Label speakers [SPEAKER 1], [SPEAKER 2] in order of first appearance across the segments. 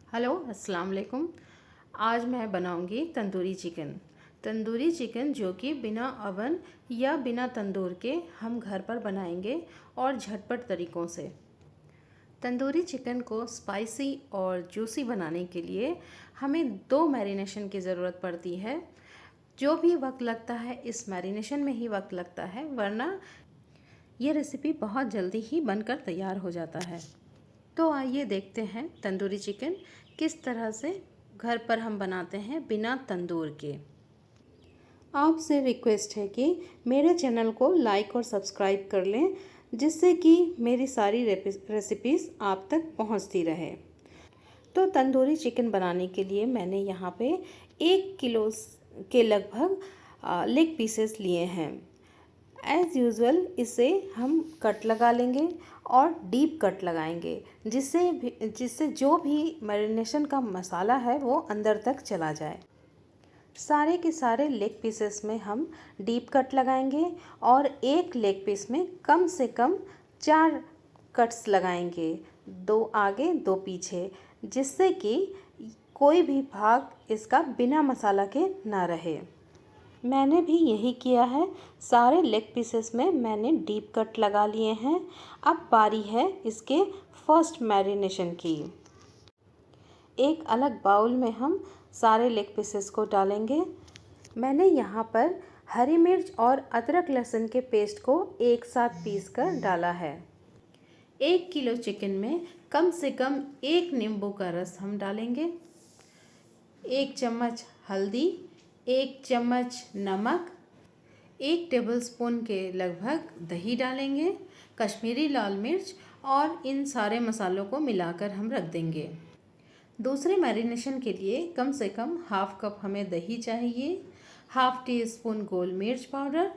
[SPEAKER 1] Hello अस्सलाम वालेकुम। आज मैं बनाऊंगी तंदूरी चिकन। तंदूरी चिकन जो कि बिना अवन या बिना तंदूर के हम घर पर बनाएंगे और झटपट तरीक़ों से। तंदूरी चिकन को स्पाइसी और जूसी बनाने के लिए हमें 2 मैरिनेशन की ज़रूरत पड़ती है। जो भी वक्त लगता है इस मैरिनेशन में ही वक्त लगता है, वरना ये रेसिपी बहुत जल्दी ही बनकर तैयार हो जाता है। तो आइए देखते हैं तंदूरी चिकन किस तरह से घर पर हम बनाते हैं बिना तंदूर के। आपसे रिक्वेस्ट है कि मेरे चैनल को लाइक और सब्सक्राइब कर लें, जिससे कि मेरी सारी रेसिपीज़ आप तक पहुंचती रहे। तो तंदूरी चिकन बनाने के लिए मैंने यहाँ पे 1 किलो के लगभग लेग पीसेस लिए हैं। एज़ यूज़ुअल इसे हम कट लगा लेंगे और डीप कट लगाएंगे, जिससे जो भी मैरिनेशन का मसाला है वो अंदर तक चला जाए। सारे के सारे लेग पीसेस में हम डीप कट लगाएंगे और एक लेग पीस में कम से कम 4 कट्स लगाएंगे, 2 आगे 2 पीछे, जिससे कि कोई भी भाग इसका बिना मसाला के ना रहे। मैंने भी यही किया है। सारे लेग पीसेस में मैंने डीप कट लगा लिए हैं। अब बारी है इसके फर्स्ट मैरिनेशन की। एक अलग बाउल में हम सारे लेग पीसेस को डालेंगे। मैंने यहाँ पर हरी मिर्च और अदरक लहसुन के पेस्ट को एक साथ पीस कर डाला है। 1 किलो चिकन में कम से कम 1 नींबू का रस हम डालेंगे। 1 चम्मच हल्दी, 1 चम्मच नमक, 1 टेबलस्पून के लगभग दही डालेंगे, कश्मीरी लाल मिर्च, और इन सारे मसालों को मिलाकर हम रख देंगे। दूसरे मैरिनेशन के लिए कम से कम हाफ कप हमें दही चाहिए, हाफ टी स्पून गोल मिर्च पाउडर,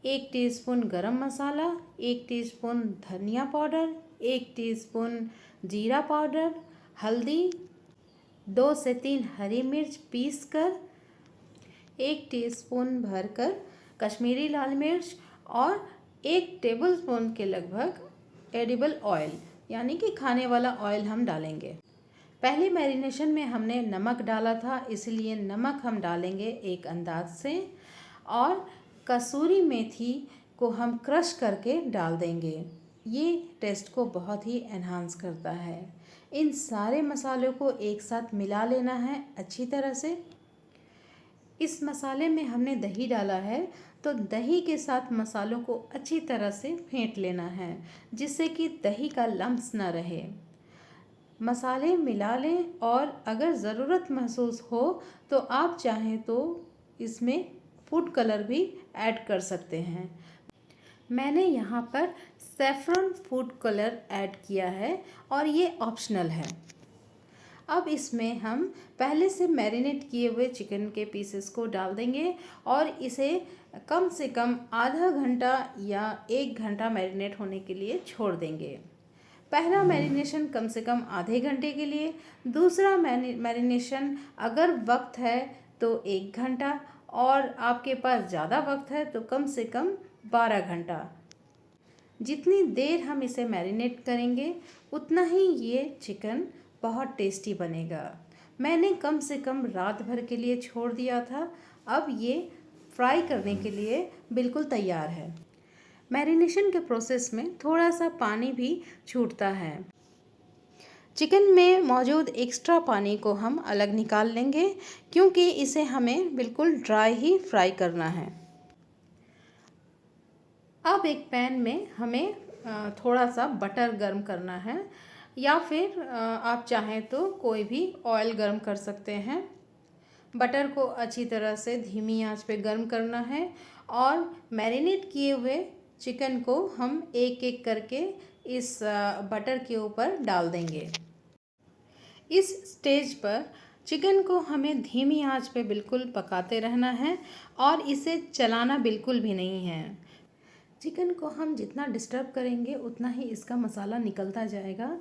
[SPEAKER 1] 1 टीस्पून गरम मसाला, 1 टीस्पून धनिया पाउडर, 1 टीस्पून जीरा पाउडर, हल्दी, 2 से 3 हरी मिर्च पीस कर, 1 टीस्पून भरकर कश्मीरी लाल मिर्च और 1 टेबलस्पून के लगभग एडिबल ऑयल यानी कि खाने वाला ऑयल हम डालेंगे। पहले मैरिनेशन में हमने नमक डाला था, इसलिए नमक हम डालेंगे एक अंदाज से, और कसूरी मेथी को हम क्रश करके डाल देंगे। ये टेस्ट को बहुत ही एनहांस करता है। इन सारे मसालों को एक साथ मिला लेना है अच्छी तरह से। इस मसाले में हमने दही डाला है, तो दही के साथ मसालों को अच्छी तरह से फेंट लेना है, जिससे कि दही का लम्स ना रहे। मसाले मिला लें और अगर ज़रूरत महसूस हो तो आप चाहें तो इसमें फूड कलर भी ऐड कर सकते हैं। मैंने यहाँ पर सैफ़रन फूड कलर ऐड किया है और ये ऑप्शनल है। अब इसमें हम पहले से मैरिनेट किए हुए चिकन के पीसेस को डाल देंगे और इसे कम से कम आधा घंटा या 1 घंटा मैरिनेट होने के लिए छोड़ देंगे। पहला मैरिनेशन कम से कम आधे घंटे के लिए, दूसरा मैरिनेशन अगर वक्त है तो 1 घंटा, और आपके पास ज़्यादा वक्त है तो कम से कम 12 घंटा। जितनी देर हम इसे मैरिनेट करेंगे उतना ही ये चिकन बहुत टेस्टी बनेगा। मैंने कम से कम रात भर के लिए छोड़ दिया था। अब ये फ्राई करने के लिए बिल्कुल तैयार है। मैरिनेशन के प्रोसेस में थोड़ा सा पानी भी छूटता है। चिकन में मौजूद एक्स्ट्रा पानी को हम अलग निकाल लेंगे, क्योंकि इसे हमें बिल्कुल ड्राई ही फ्राई करना है। अब एक पैन में हमें थोड़ा सा बटर गर्म करना है, या फिर आप चाहें तो कोई भी ऑयल गर्म कर सकते हैं। बटर को अच्छी तरह से धीमी आंच पे गर्म करना है और मैरिनेट किए हुए चिकन को हम एक एक करके इस बटर के ऊपर डाल देंगे। इस स्टेज पर चिकन को हमें धीमी आंच पे बिल्कुल पकाते रहना है और इसे चलाना बिल्कुल भी नहीं है। चिकन को हम जितना डिस्टर्ब करेंगे उतना ही इसका मसाला निकलता जाएगा,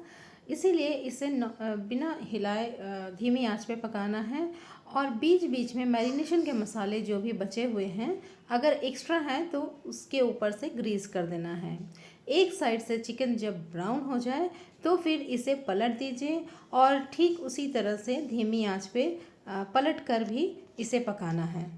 [SPEAKER 1] इसीलिए इसे बिना हिलाए धीमी आंच पे पकाना है। और बीच बीच में मैरिनेशन के मसाले जो भी बचे हुए हैं, अगर एक्स्ट्रा हैं तो उसके ऊपर से ग्रीस कर देना है। एक साइड से चिकन जब ब्राउन हो जाए तो फिर इसे पलट दीजिए और ठीक उसी तरह से धीमी आंच पे पलट कर भी इसे पकाना है।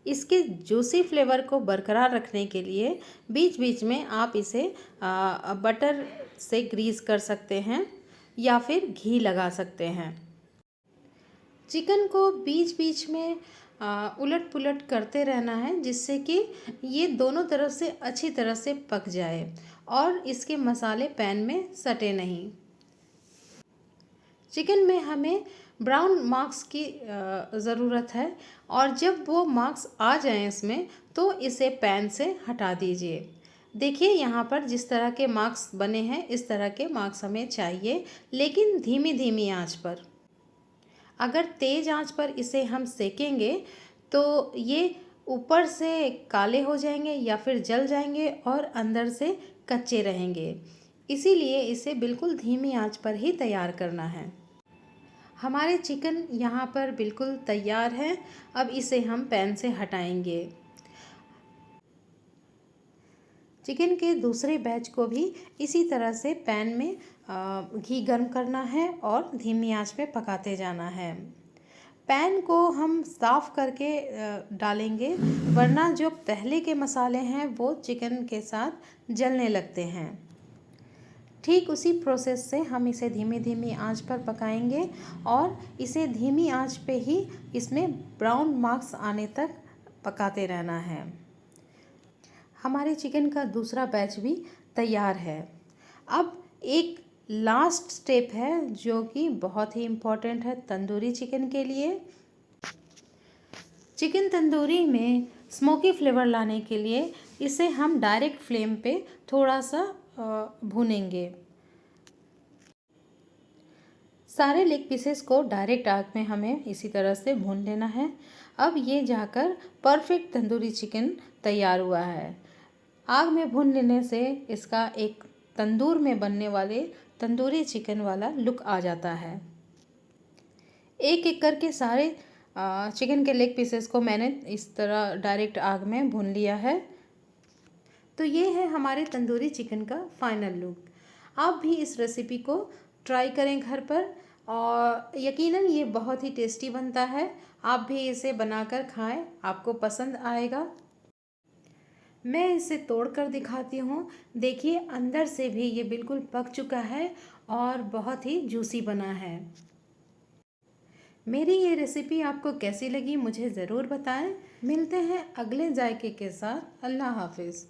[SPEAKER 1] इसके जूसी फ्लेवर को बरकरार रखने के लिए बीच बीच में आप इसे बटर से ग्रीस कर सकते हैं या फिर घी लगा सकते हैं। चिकन को बीच बीच में उलट पुलट करते रहना है जिससे कि ये दोनों तरफ से अच्छी तरह से पक जाए और इसके मसाले पैन में सटे नहीं। चिकन में हमें ब्राउन मार्क्स की ज़रूरत है और जब वो मार्क्स आ जाएं इसमें तो इसे पैन से हटा दीजिए। देखिए यहाँ पर जिस तरह के मार्क्स बने हैं इस तरह के मार्क्स हमें चाहिए, लेकिन धीमी धीमी आंच पर। अगर तेज़ आंच पर इसे हम सेकेंगे तो ये ऊपर से काले हो जाएंगे या फिर जल जाएंगे और अंदर से कच्चे रहेंगे। इसीलिए इसे बिल्कुल धीमी आंच पर ही तैयार करना है। हमारे चिकन यहाँ पर बिल्कुल तैयार है। अब इसे हम पैन से हटाएंगे। चिकन के दूसरे बैच को भी इसी तरह से पैन में घी गर्म करना है और धीमी आंच पे पकाते जाना है। पैन को हम साफ़ करके डालेंगे, वरना जो पहले के मसाले हैं वो चिकन के साथ जलने लगते हैं। ठीक उसी प्रोसेस से हम इसे धीमी धीमी आंच पर पकाएंगे और इसे धीमी आंच पे ही इसमें ब्राउन मार्क्स आने तक पकाते रहना है। हमारे चिकन का दूसरा बैच भी तैयार है। अब एक लास्ट स्टेप है जो कि बहुत ही इम्पोर्टेंट है तंदूरी चिकन के लिए। चिकन तंदूरी में स्मोकी फ्लेवर लाने के लिए इसे हम डायरेक्ट फ्लेम पे थोड़ा सा भूनेंगे। सारे लेग पीसेस को डायरेक्ट आग में हमें इसी तरह से भून लेना है। अब ये जाकर परफेक्ट तंदूरी चिकन तैयार हुआ है। आग में भून लेने से इसका एक तंदूर में बनने वाले तंदूरी चिकन वाला लुक आ जाता है। एक एक करके सारे चिकन के लेग पीसेस को मैंने इस तरह डायरेक्ट आग में भून लिया है। तो ये है हमारे तंदूरी चिकन का फाइनल लुक। आप भी इस रेसिपी को ट्राई करें घर पर और यकीनन ये बहुत ही टेस्टी बनता है। आप भी इसे बनाकर खाएं, आपको पसंद आएगा। मैं इसे तोड़ कर दिखाती हूँ। देखिए अंदर से भी ये बिल्कुल पक चुका है और बहुत ही जूसी बना है। मेरी ये रेसिपी आपको कैसी लगी मुझे ज़रूर बताएं। मिलते हैं अगले जायके के साथ। अल्लाह हाफिज़।